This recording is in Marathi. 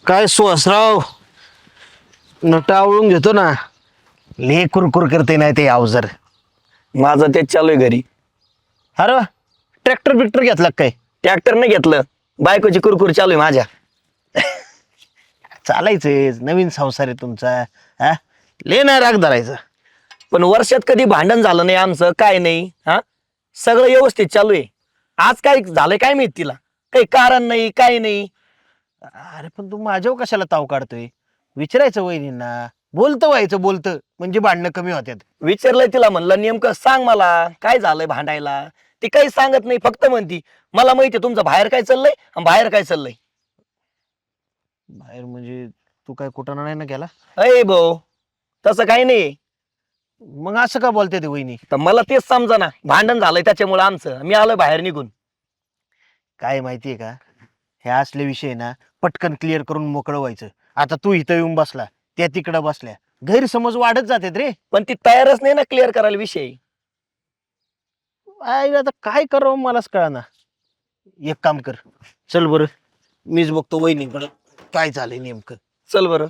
काय सुहासराव नट आवळून घेतो ना. ले कुरकुर करते नाही ते अवजर. माझं तेच चालू आहे घरी. अरे ट्रॅक्टर बिक्टर घेतला का काय? ट्रॅक्टर नाही घेतलं, बायकोची कुरकुर चालू आहे माझ्या. चालायचंय, नवीन संसार आहे तुमचा. हा ले नाही राग धरायचं. पण वर्षात कधी भांडण झालं नाही आमचं, काय नाही. हा सगळं व्यवस्थित चालू आहे. आज काय झालंय काय माहित तिला, काही कारण नाही काय नाही. अरे पण तू माझ्यावर कशाला ताव काढतोय? विचारायचं वहिनींना. बोलतं व्हायचं, बोलतं म्हणजे भांडणं कमी होत्यात. विचारलंय तिला, म्हणलं नेमकं सांग मला काय झालंय भांडायला. ती काही सांगत नाही, फक्त म्हणती मला माहितीये तुमचं बाहेर काय चाललंय आणि बाहेर काय चाललंय. बाहेर म्हणजे तू काय कुठं नाही ना गेला? अय भाऊ, तसं काही नाही. मग असं का बोलते ते वहिनी? तर मला तेच समजा ना, भांडण झालंय त्याच्यामुळे आमचं, मी आलोय बाहेर निघून. काय माहितीये का, हे असले विषय ना पटकन क्लिअर करून मोकळं व्हायचं. आता तू इथं येऊन बसला, त्या तिकडं बसल्या, गैरसमज वाढत जातात रे. पण ती तयारच नाही ना क्लिअर करायला विषय. आता काय करावं मलाच कळना. एक काम कर, चल बरं मीच बघतो वहिनीकडं काय झालंय नेमकं. चल बरं.